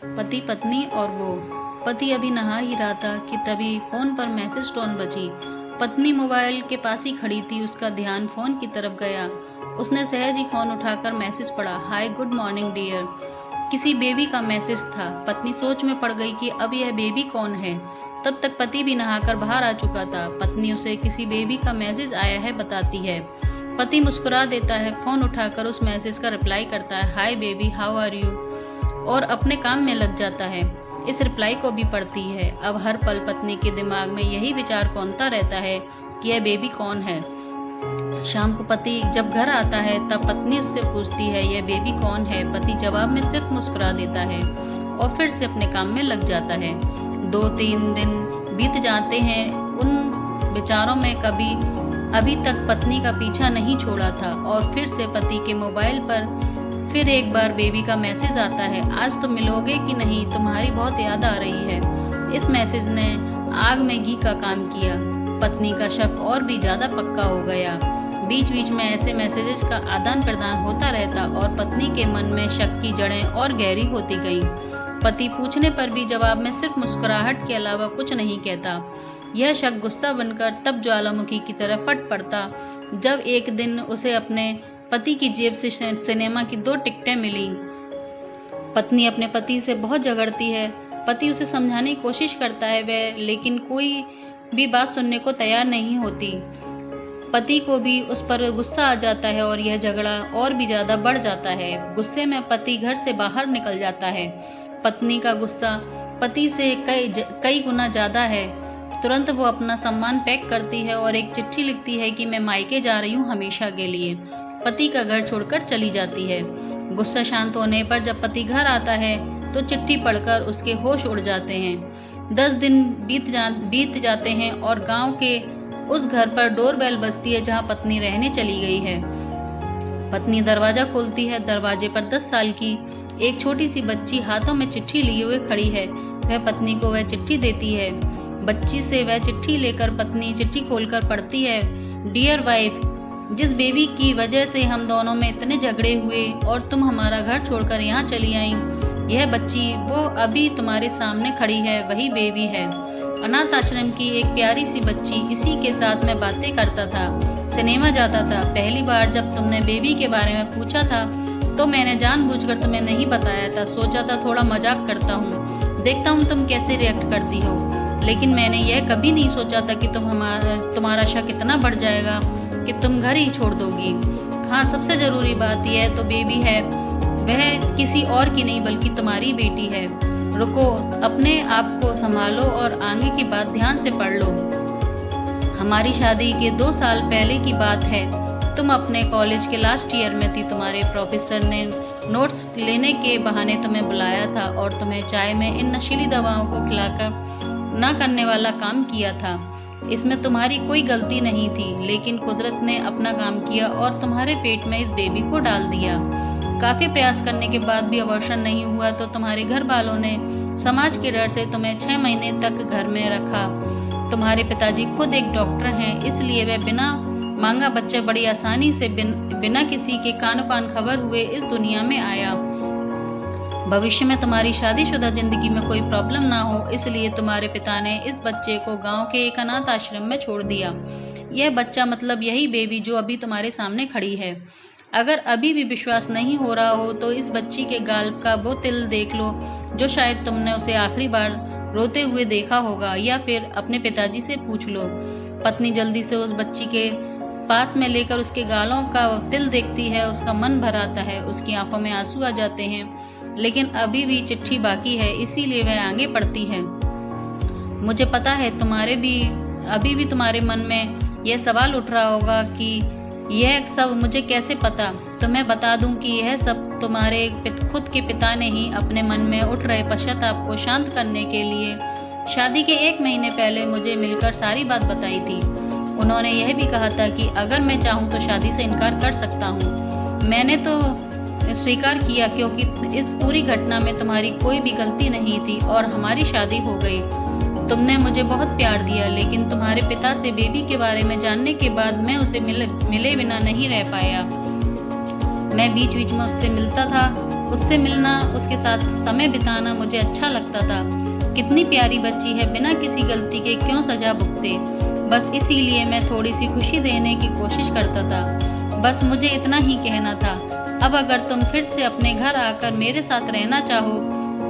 पति पत्नी और वो। पति अभी नहा ही रहा था कि तभी फोन पर मैसेज टोन बजी। पत्नी मोबाइल के पास ही खड़ी थी, उसका ध्यान फोन की तरफ गया। उसने सहज ही फोन उठाकर मैसेज पढ़ा, हाय गुड मॉर्निंग डियर। किसी बेबी का मैसेज था। पत्नी सोच में पड़ गई कि अब यह बेबी कौन है। तब तक पति भी नहाकर बाहर आ चुका था। पत्नी उसे किसी बेबी का मैसेज आया है बताती है। पति मुस्कुरा देता है, फोन उठाकर उस मैसेज का रिप्लाई करता है, hi baby how are you, और अपने काम में लग जाता है। इस रिप्लाई को भी पढ़ती है। अब हर पल पत्नी के दिमाग में यही विचार कौंधता रहता है कि यह बेबी कौन है। शाम को पति जब घर आता है तब पत्नी उससे पूछती है, यह बेबी कौन है। पति जवाब में सिर्फ मुस्कुरा देता है और फिर से अपने काम में लग जाता है। 2-3 दिन बीत जाते हैं। उन विचारों में अभी तक पत्नी का पीछा नहीं छोड़ा था और फिर से पति के मोबाइल पर फिर एक बार बेबी का मैसेज आता है, आज तुम मिलोगे कि नहीं, तुम्हारी बहुत याद आ रही है। इस मैसेज ने आग में घी का काम किया। पत्नी का शक और भी ज्यादा पक्का हो गया। बीच बीच में ऐसे मैसेजेस का आदान प्रदान होता रहता और पत्नी के मन में शक की जड़ें और गहरी होती गईं। पति पूछने पर भी जवाब में सिर्फ मुस्कुराहट के अलावा कुछ नहीं कहता। यह शक गुस्सा बनकर तब ज्वालामुखी की तरह फट पड़ता जब एक दिन उसे अपने पति की जेब से सिनेमा की 2 टिकटें मिली। पत्नी अपने पति से बहुत झगड़ती है। पति उसे समझाने की कोशिश करता है वह, लेकिन कोई भी बात सुनने को तैयार नहीं होती। पति को भी उस पर गुस्सा आ जाता है और यह झगड़ा और भी ज्यादा बढ़ जाता है। गुस्से में पति घर से बाहर निकल जाता है। पत्नी का गुस्सा पति से कई गुना ज्यादा है। तुरंत वो अपना सामान पैक करती है और एक चिट्ठी लिखती है कि मैं मायके जा रही हूँ हमेशा के लिए। पति का घर छोड़कर चली जाती है। गुस्सा शांत होने पर जब पति घर आता है तो चिट्ठी पढ़कर उसके होश उड़ जाते हैं। 10 दिन बीत जाते हैं और गांव के उस घर पर डोरबेल बजती है जहां पत्नी रहने चली गई है। पत्नी दरवाजा खोलती है। दरवाजे पर 10 साल की एक छोटी सी बच्ची हाथों में चिट्ठी लिए हुए खड़ी है। वह पत्नी को वह चिट्ठी देती है। बच्ची से वह चिट्ठी लेकर पत्नी चिट्ठी खोलकर पढ़ती है, डियर वाइफ, जिस बेबी की वजह से हम दोनों में इतने झगड़े हुए और तुम हमारा घर छोड़कर यहाँ चली आई, यह बच्ची वो अभी तुम्हारे सामने खड़ी है, वही बेबी है। अनाथ आश्रम की एक प्यारी सी बच्ची, इसी के साथ मैं बातें करता था, सिनेमा जाता था। पहली बार जब तुमने बेबी के बारे में पूछा था तो मैंने जानबूझकर तुम्हें नहीं बताया था। सोचा था थोड़ा मजाक करता हूँ, देखता हूँ तुम कैसे रिएक्ट करती हो। लेकिन मैंने यह कभी नहीं सोचा था कि तुम्हारा शक इतना बढ़ जाएगा कि तुम घर ही छोड़ दोगी। हाँ, सबसे जरूरी बात यह तो बेबी है, वह किसी और की नहीं बल्कि तुम्हारी बेटी है। रुको, अपने आप को संभालो और आगे की बात ध्यान से पढ़ लो। हमारी शादी के 2 साल पहले की बात है। तुम अपने कॉलेज के लास्ट ईयर में थी। तुम्हारे प्रोफेसर ने नोट्स लेने के बहाने तुम्हें बुलाया था और तुम्हें चाय में इन नशीली दवाओं को खिलाकर ना करने वाला काम किया था। इसमें तुम्हारी कोई गलती नहीं थी, लेकिन कुदरत ने अपना काम किया और तुम्हारे पेट में इस बेबी को डाल दिया। काफी प्रयास करने के बाद भी अबॉर्शन नहीं हुआ तो तुम्हारे घर वालों ने समाज के डर से तुम्हें 6 महीने तक घर में रखा। तुम्हारे पिताजी खुद एक डॉक्टर हैं, इसलिए वह बिना मांगा बच्चा बड़ी आसानी से बिना किसी के कानो कान खबर हुए इस दुनिया में आया। भविष्य में तुम्हारी शादीशुदा जिंदगी में कोई प्रॉब्लम ना हो, इसलिए तुम्हारे पिता ने इस बच्चे को गांव के एक अनाथ आश्रम में छोड़ दिया। यह बच्चा मतलब यही बेबी जो अभी तुम्हारे सामने खड़ी है। अगर अभी भी विश्वास नहीं हो रहा हो तो इस बच्ची के गाल का वो तिल देख लो जो शायद तुमने उसे आखिरी बार रोते हुए देखा होगा, या फिर अपने पिताजी से पूछ लो। पत्नी जल्दी से उस बच्ची के पास में लेकर उसके गालों का तिल देखती है। उसका मन भर आता है, उसकी आंखों में आंसू आ जाते हैं, लेकिन अभी भी चिट्ठी बाकी है, इसीलिए वह आगे पढ़ती है। मुझे पता है अभी भी तुम्हारे मन में यह सवाल उठ रहा होगा कि यह सब मुझे कैसे पता। तो मैं बता दूं कि यह सब तुम्हारे खुद के पिता ने ही अपने मन में उठ रहे पश्चाताप को शांत करने के लिए शादी के 1 महीने पहले मुझे मिलकर सारी बात बताई थी। उन्होंने यह भी कहा था कि अगर मैं चाहूँ तो शादी से इनकार कर सकता हूँ। मैंने तो स्वीकार किया क्योंकि इस पूरी घटना में तुम्हारी कोई भी गलती नहीं थी और हमारी शादी हो गई। तुमने मुझे बहुत प्यार दिया, लेकिन तुम्हारे पिता से बेबी के बारे में जानने के बाद मैं उसे मिले बिना नहीं रह पाया। मैं बीच बीच में उससे मिलता था उससे मिलना, उसके साथ समय बिताना मुझे अच्छा लगता था। कितनी प्यारी बच्ची है, बिना किसी गलती के क्यों सजा भुगते। बस इसीलिए मैं थोड़ी सी खुशी देने की कोशिश करता था। बस मुझे इतना ही कहना था। अब अगर तुम फिर से अपने घर आकर मेरे साथ रहना चाहो,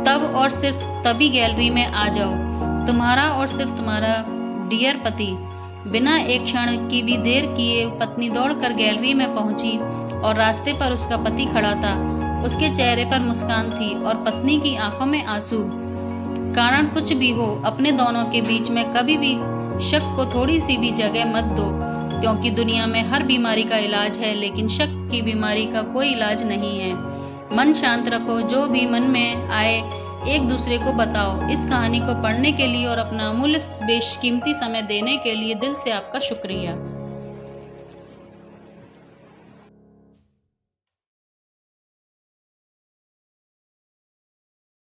तब और सिर्फ तभी गैलरी में आ जाओ। तुम्हारा और सिर्फ तुम्हारा डियर पति। बिना एक क्षण की भी देर किए पत्नी दौड़कर गैलरी में पहुंची और रास्ते पर उसका पति खड़ा था। उसके चेहरे पर मुस्कान थी और पत्नी की आंखों में आंसू। कारण कुछ भी हो, अपने दोनों के बीच में कभी भी शक को थोड़ी सी भी जगह मत दो, क्योंकि दुनिया में हर बीमारी का इलाज है, लेकिन शक की बीमारी का कोई इलाज नहीं है। मन शांत रखो, जो भी मन में आए एक दूसरे को बताओ। इस कहानी को पढ़ने के लिए और अपना अमूल्य बेशकीमती समय देने के लिए दिल से आपका शुक्रिया।